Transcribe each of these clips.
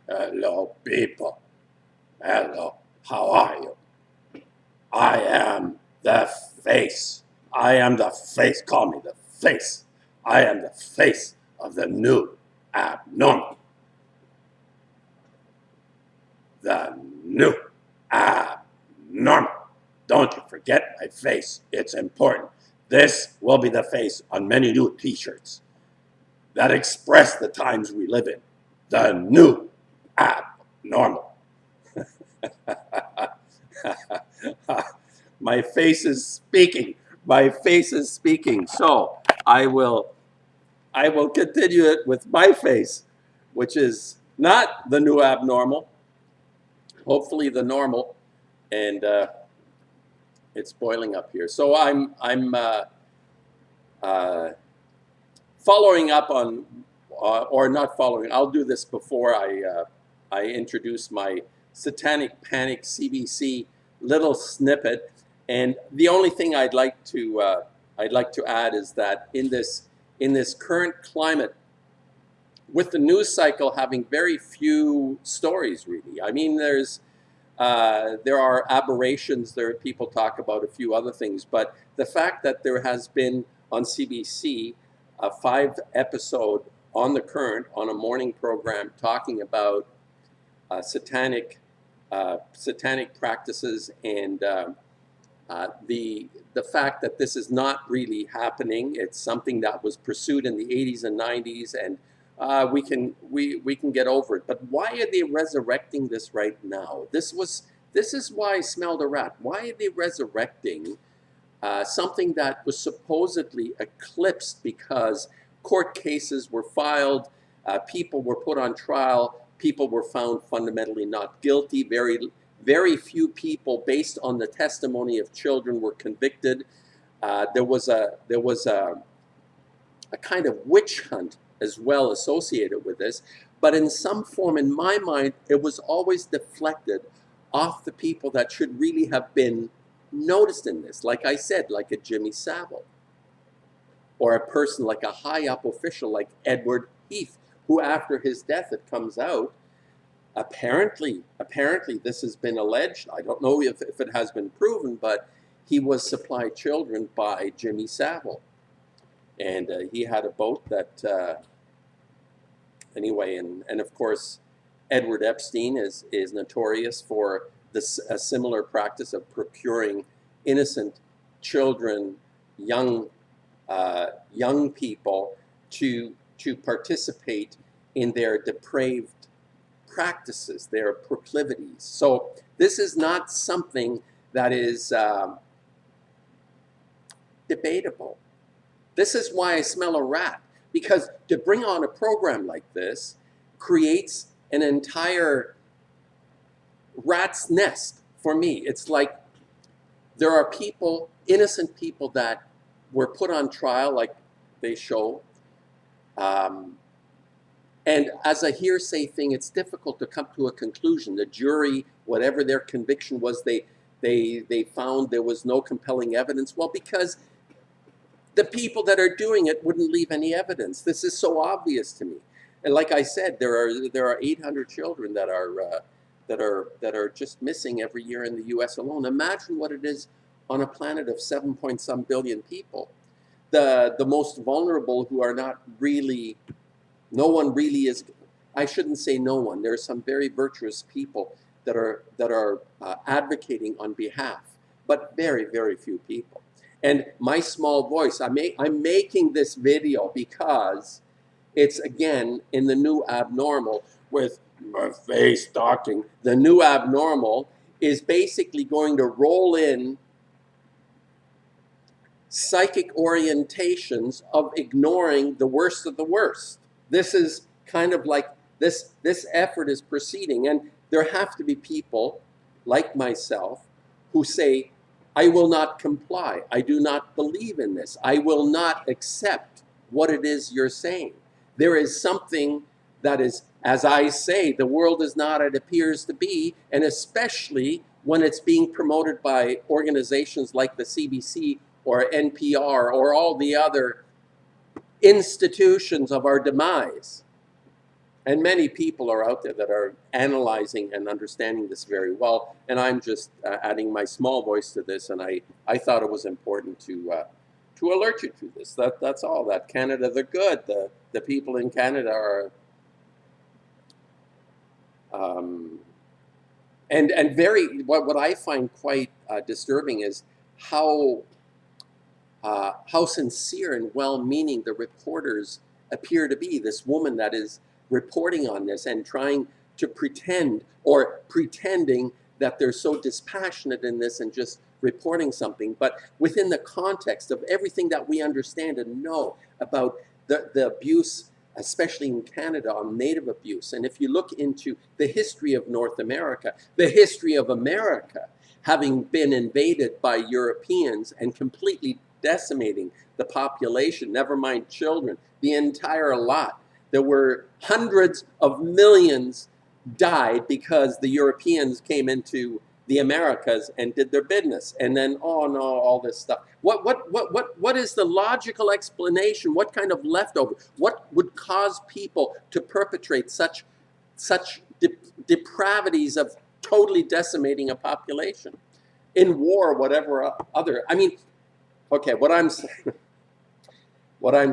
Hello, people. Hello. How are you? I am the face. I am the face. Call me the face. I am the face of the new abnormal. The new abnormal. Don't you forget my face. It's important. This will be the face on many new t-shirts that express the times we live in. The new abnormal. My face is speaking. My face is speaking. So I will continue it with my face, which is not the new abnormal. Hopefully the normal, and it's boiling up here. So I'm uh, following up on, or not following. I'll do this before I introduce my Satanic Panic CBC little snippet. And the only thing I'd like to add is that in this current climate, with the news cycle having very few stories, really. I mean, there are aberrations. There people talk about a few other things, but the fact that there has been on CBC a 5-episode on the current on a morning program talking about satanic practices and the fact that this is not really happening. It's something that was pursued in the 80s and 90s, and we can get over it. But why are they resurrecting this right now? This is why I smelled a rat. Why are they resurrecting something that was supposedly eclipsed because court cases were filed, people were put on trial, people were found fundamentally not guilty. Very few people, based on the testimony of children, were convicted. There was a kind of witch hunt as well associated with this, but in some form, in my mind, it was always deflected off the people that should really have been noticed in this. Like I said, like a Jimmy Savile, or a person like a high up official like Edward Heath, who after his death, it comes out, apparently this has been alleged. I don't know if it has been proven, but he was supplied children by Jimmy Savile. And he had a boat that, anyway, and of course, Edward Epstein is notorious for a similar practice of procuring innocent children, young people, to participate in their depraved practices, their proclivities. So this is not something that is debatable. This is why I smell a rat, because to bring on a program like this creates an entire rat's nest for me. It's like there are people, innocent people, that were put on trial, like they show. And as a hearsay thing, it's difficult to come to a conclusion. The jury, whatever their conviction was, they found there was no compelling evidence. Well, because the people that are doing it wouldn't leave any evidence. This is so obvious to me. And like I said, there are 800 children that are just missing every year in the U.S. alone. Imagine what it is on a planet of 7-point-some billion people. The most vulnerable, who are not really, no one really is. I shouldn't say no one. There are some very virtuous people that are advocating on behalf, but very, very few people. And my small voice, I'm making this video because it's, again, in the new abnormal, with my face talking. The new abnormal is basically going to roll in psychic orientations of ignoring the worst of the worst. This is kind of like this effort is proceeding, and there have to be people like myself who say, I will not comply. I do not believe in this. I will not accept what it is you're saying. There is something that is, as I say, the world is not as it appears to be, and especially when it's being promoted by organizations like the CBC or NPR or all the other institutions of our demise. And many people are out there that are analyzing and understanding this very well. And I'm just adding my small voice to this. And I thought it was important to alert you to this. That's all. That Canada, the good. The people in Canada are, and very, what I find quite disturbing is how sincere and well-meaning the reporters appear to be. This woman that is reporting on this and trying to pretend, or pretending that they're so dispassionate in this and just reporting something, but within the context of everything that we understand and know about the abuse, especially in Canada, on Native abuse. And if you look into the history of North America, the history of America having been invaded by Europeans and completely decimating the population, never mind children, the entire lot. There were hundreds of millions died because the Europeans came into the Americas and did their business. And then, oh no, all this stuff. What is the logical explanation? What kind of leftover? What would cause people to perpetrate such depravities of totally decimating a population? In war, whatever other, I mean, okay, what I'm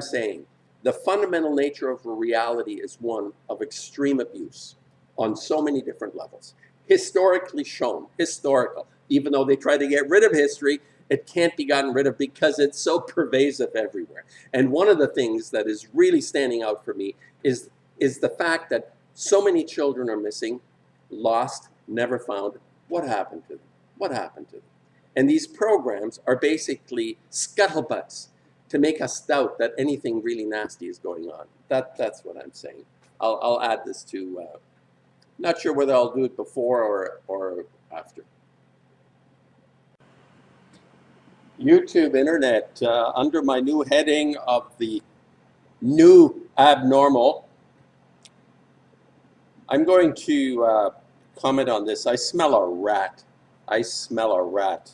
saying, the fundamental nature of reality is one of extreme abuse on so many different levels. Historically shown, historical. Even though they try to get rid of history, it can't be gotten rid of because it's so pervasive everywhere. And one of the things that is really standing out for me is the fact that so many children are missing, lost, never found. What happened to them? What happened to them? And these programs are basically scuttlebutts to make us doubt that anything really nasty is going on. That's what I'm saying. I'll add this to, not sure whether I'll do it before or after. YouTube, internet, under my new heading of the new abnormal, I'm going to comment on this. I smell a rat. I smell a rat.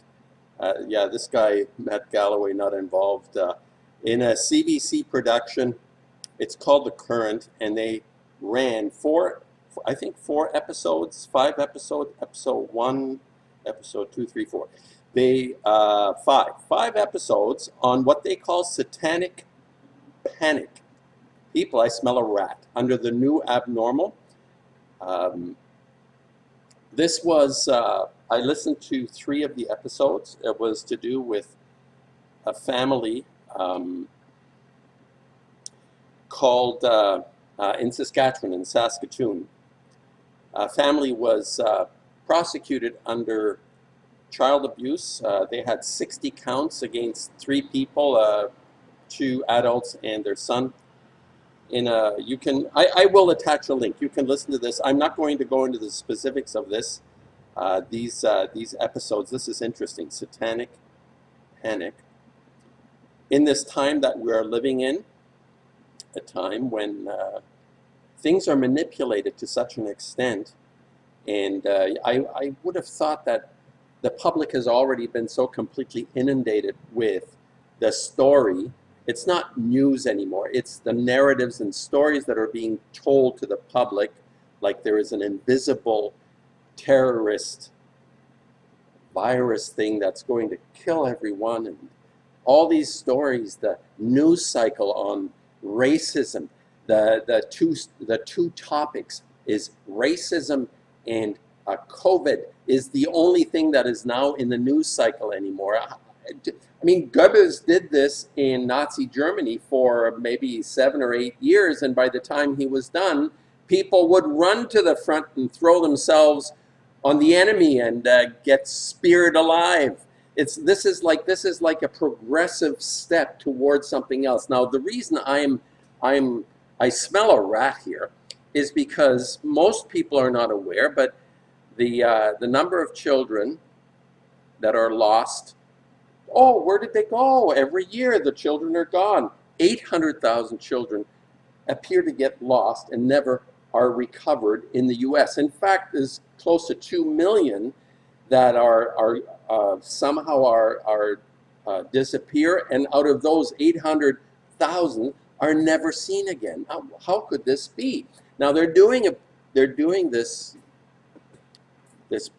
Yeah, this guy, Matt Galloway, not involved. In a CBC production, it's called The Current, and they ran I think 4 episodes, 5 episodes, episode 1, episode 2, 3, 4. They, 5 episodes on what they call satanic panic. People, I smell a rat. Under the new abnormal. This was, I listened to 3 of the episodes. It was to do with a family called, in Saskatchewan, in Saskatoon. A family was prosecuted under child abuse. They had 60 counts against 3 people, 2 adults and their son. I will attach a link. You can listen to this. I'm not going to go into the specifics of this. These episodes. This is interesting. Satanic panic. In this time that we are living in, a time when things are manipulated to such an extent, and I would have thought that the public has already been so completely inundated with the story. It's not news anymore. It's the narratives and stories that are being told to the public, like there is an invisible terrorist virus thing that's going to kill everyone, and all these stories, the news cycle on racism, the two topics is racism and COVID is the only thing that is now in the news cycle anymore. I mean, Goebbels did this in Nazi Germany for maybe 7 or 8 years, and by the time he was done, people would run to the front and throw themselves on the enemy and get speared alive. This is like a progressive step towards something else. Now, the reason I smell a rat here is because most people are not aware, but the number of children that are lost. Oh, where did they go? Every year the children are gone. 800,000 children appear to get lost and never are recovered in the U.S. In fact, there's close to 2 million that are somehow disappear, and out of those 800,000 are never seen again. How could this be? Now they're doing this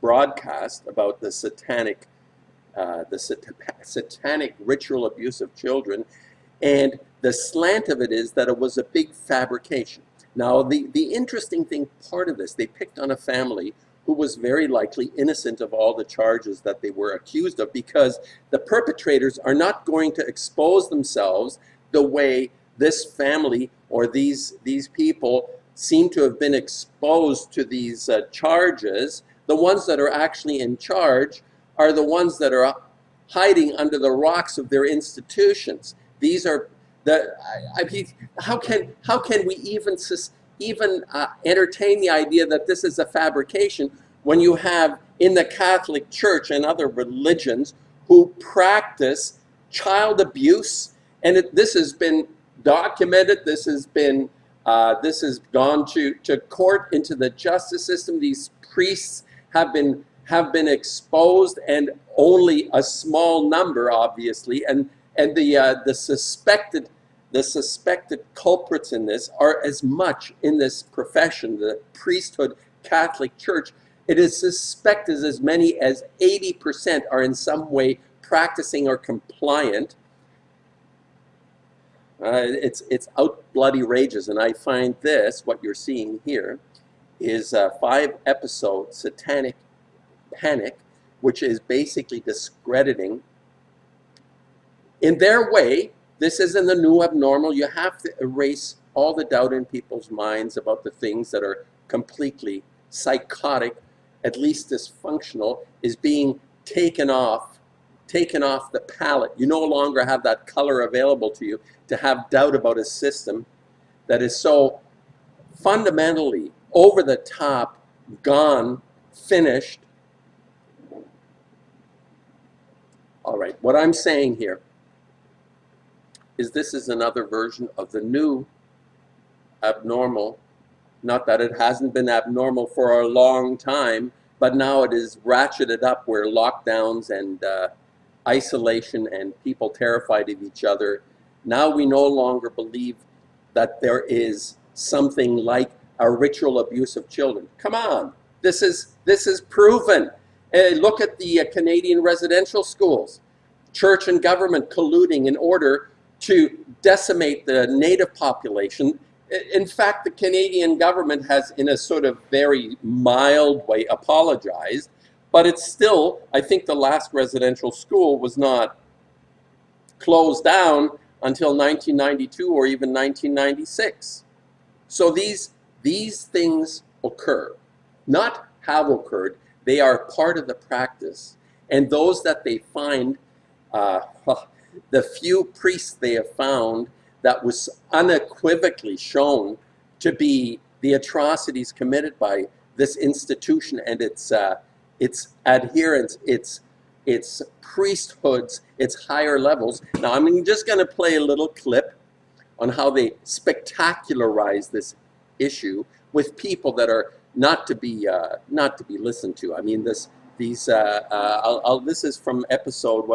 broadcast about the satanic ritual abuse of children, and the slant of it is that it was a big fabrication. Now, the interesting thing, part of this, they picked on a family who was very likely innocent of all the charges that they were accused of, because the perpetrators are not going to expose themselves the way this family or these people seem to have been exposed to these charges. The ones that are actually in charge are the ones that are hiding under the rocks of their institutions. These are the, I mean, how can we even entertain the idea that this is a fabrication when you have in the Catholic Church and other religions who practice child abuse, and this has been documented. This has gone to court, into the justice system. These priests have been exposed, and only a small number, obviously, and the suspected culprits in this are as much in this profession, the priesthood Catholic Church. It is suspected as many as 80% are in some way practicing or compliant. It's out bloody rages, and I find this, what you're seeing here, is a 5-episode satanic panic, which is basically discrediting, in their way, this isn't the new abnormal. You have to erase all the doubt in people's minds about the things that are completely psychotic, at least dysfunctional, is being taken off the palette. You no longer have that color available to you to have doubt about a system that is so fundamentally over the top, gone, finished. All right, what I'm saying here is this is another version of the new abnormal. Not that it hasn't been abnormal for a long time, but now it is ratcheted up, where lockdowns and isolation and people terrified of each other. Now we no longer believe that there is something like a ritual abuse of children. Come on, this is proven. Look at the Canadian residential schools. Church and government colluding in order to decimate the native population. In fact, the Canadian government has, in a sort of very mild way, apologized, but it's still, I think the last residential school was not closed down until 1992 or even 1996. So these things occur, not have occurred, they are part of the practice. And those that they find, the few priests they have found that was unequivocally shown to be the atrocities committed by this institution and its adherents, its priesthoods, its higher levels. Now, I'm just going to play a little clip on how they spectacularize this issue with people that are not to be listened to. I mean, this is from episode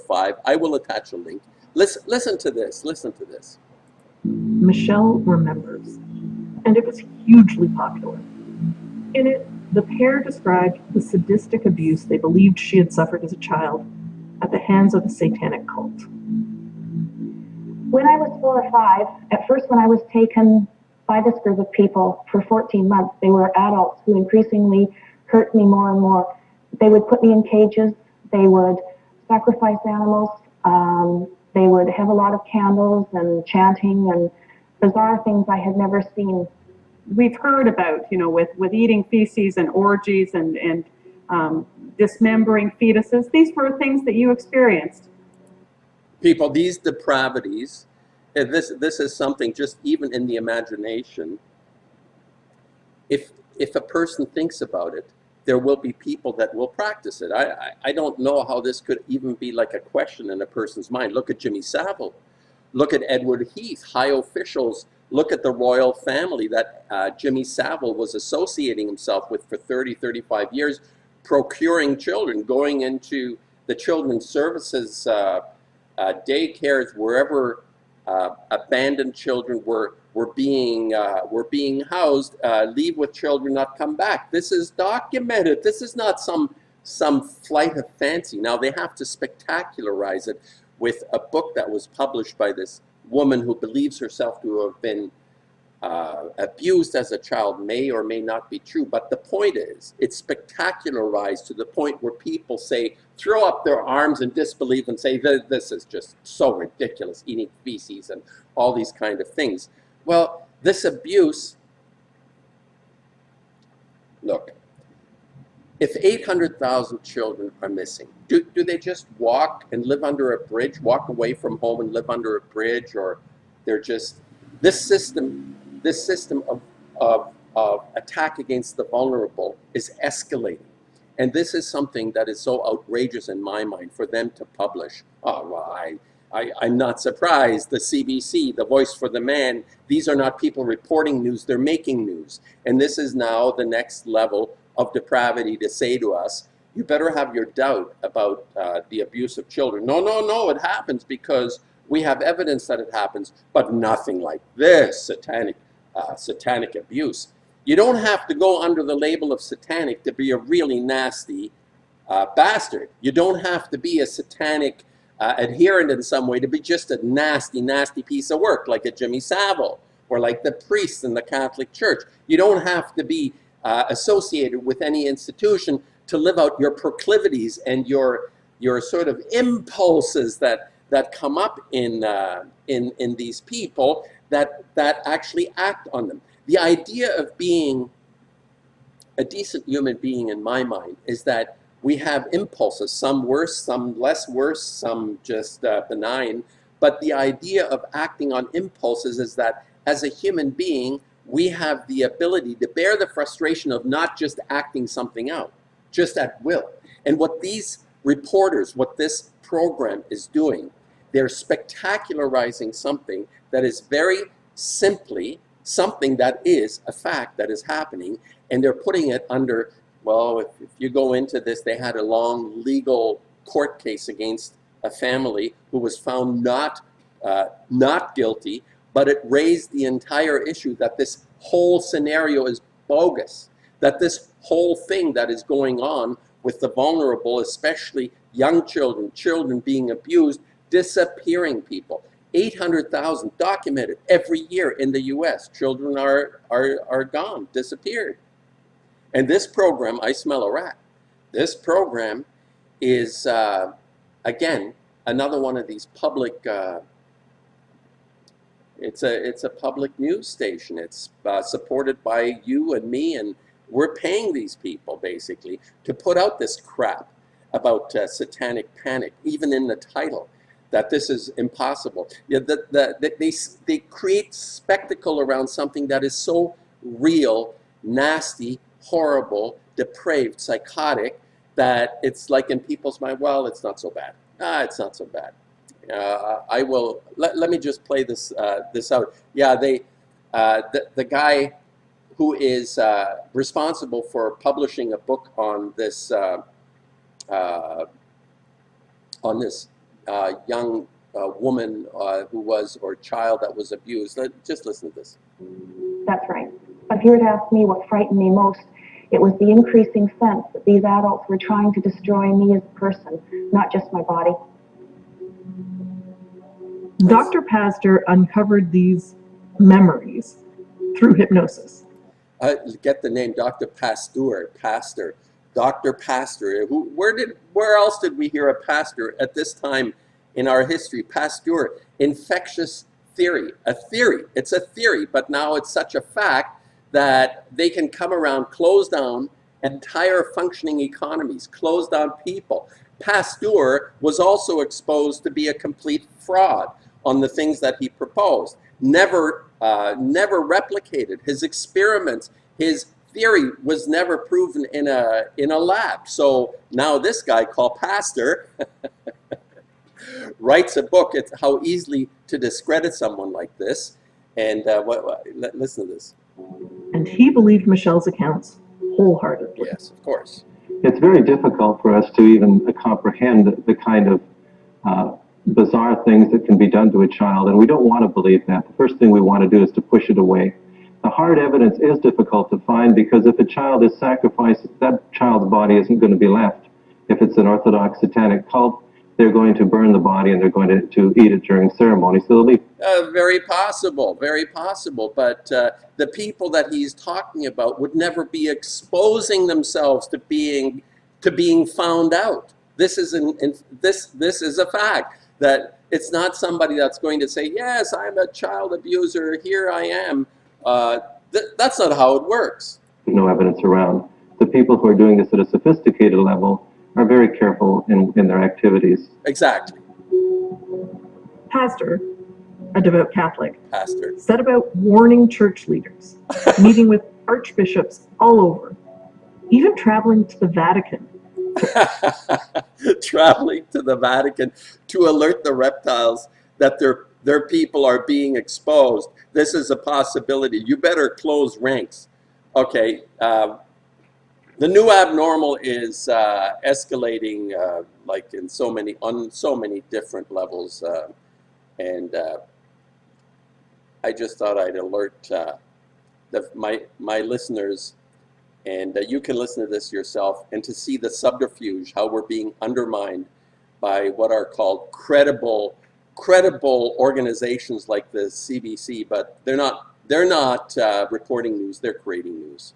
5. I will attach a link. Listen to this. Listen to this. Michelle remembers, and it was hugely popular. In it, the pair described the sadistic abuse they believed she had suffered as a child at the hands of the satanic cult. When I was 4 or 5, at first when I was taken by this group of people for 14 months, they were adults who increasingly hurt me more and more. They would put me in cages, they would sacrifice animals, they would have a lot of candles and chanting and bizarre things I had never seen. We've heard about, with eating feces and orgies and dismembering fetuses. These were things that you experienced. People, these depravities, this is something just even in the imagination. If a person thinks about it, there will be people that will practice it. I don't know how this could even be like a question in a person's mind. Look at Jimmy Savile. Look at Edward Heath, high officials. Look at the royal family that Jimmy Savile was associating himself with for 30, 35 years, procuring children, going into the children's services, daycares, wherever abandoned children were being housed, leave with children, not come back. This is documented. This is not some flight of fancy. Now they have to spectacularize it with a book that was published by this woman who believes herself to have been abused as a child. May or may not be true, but the point is, it's spectacularized to the point where people say, throw up their arms in disbelief and say, this is just so ridiculous, eating feces and all these kind of things. Well, this abuse, look, if 800,000 children are missing, do they just walk and live under a bridge, walk away from home and live under a bridge, or they're just, this system of attack against the vulnerable is escalating. And this is something that is so outrageous in my mind for them to publish. Oh, well, I'm not surprised. The CBC, the Voice for the Man, these are not people reporting news, they're making news. And this is now the next level of depravity to say to us, you better have your doubt about the abuse of children. No, it happens because we have evidence that it happens, but nothing like this satanic abuse. You don't have to go under the label of satanic to be a really nasty bastard. You don't have to be a satanic adherent in some way to be just a nasty, nasty piece of work like a Jimmy Savile or like the priests in the Catholic Church. You don't have to be associated with any institution to live out your proclivities and your sort of impulses that come up in these people that actually act on them. The idea of being a decent human being, in my mind, is that we have impulses, some worse, some less worse, some just benign. But the idea of acting on impulses is that as a human being, we have the ability to bear the frustration of not just acting something out, just at will. And what these reporters, what this program is doing, they're spectacularizing something that is very simply something that is a fact that is happening, and they're putting it under, well, if you go into this, they had a long legal court case against a family who was found not guilty, but it raised the entire issue that this whole scenario is bogus, that this whole thing that is going on with the vulnerable, especially young children, children being abused, disappearing people. 800,000 documented every year in the US. Children are gone, disappeared. And this program, I Smell a Rat, this program is, again, another one of these public, it's a public news station. It's supported by you and me, and we're paying these people, basically, to put out this crap about satanic panic, even in the title, that this is impossible. Yeah, they create spectacle around something that is so real, nasty, horrible, depraved, psychotic, that it's like in people's mind, well, it's not so bad. It's not so bad. I will, let me just play this this out. Yeah, the guy who is responsible for publishing a book on this young woman who was, or child that was abused. Just listen to this. That's right. If you were to ask me what frightened me most, it was the increasing sense that these adults were trying to destroy me as a person, not just my body. Dr. Pastor uncovered these memories through hypnosis. Get the name, Dr. Pasteur, pastor, Dr. Pasteur. Where else did we hear a pastor at this time in our history? Pasteur, infectious theory, a theory. It's a theory, but now it's such a fact that they can come around, close down entire functioning economies, close down people. Pasteur was also exposed to be a complete fraud on the things that he proposed. Never replicated. His experiments, his theory was never proven in a lab. So now this guy called Pastor writes a book. It's how easily to discredit someone like this. And listen to this. And he believed Michelle's accounts wholeheartedly. Yes, of course. It's very difficult for us to even comprehend the kind of bizarre things that can be done to a child, and we don't want to believe that. The first thing we want to do is to push it away. The hard evidence is difficult to find because if a child is sacrificed, that child's body isn't going to be left. If it's an Orthodox satanic cult, they're going to burn the body and they're going to eat it during ceremony. So they'll leave. Very possible, very possible. But the people that he's talking about would never be exposing themselves to being found out. This is this is a fact that it's not somebody that's going to say, yes, I'm a child abuser, here I am. That's not how it works. No evidence around. The people who are doing this at a sophisticated level are very careful in their activities. Exactly. Pastor, a devout Catholic, Pastor. set about warning church leaders, meeting with archbishops all over, even traveling to the Vatican. Traveling to the Vatican to alert the reptiles that their people are being exposed. This is a possibility. You better close ranks. Okay. The new abnormal is escalating like in on so many different levels, and I just thought I'd alert my listeners, and you can listen to this yourself, and to see the subterfuge, how we're being undermined by what are called credible organizations like the CBC, but they're not reporting news, they're creating news.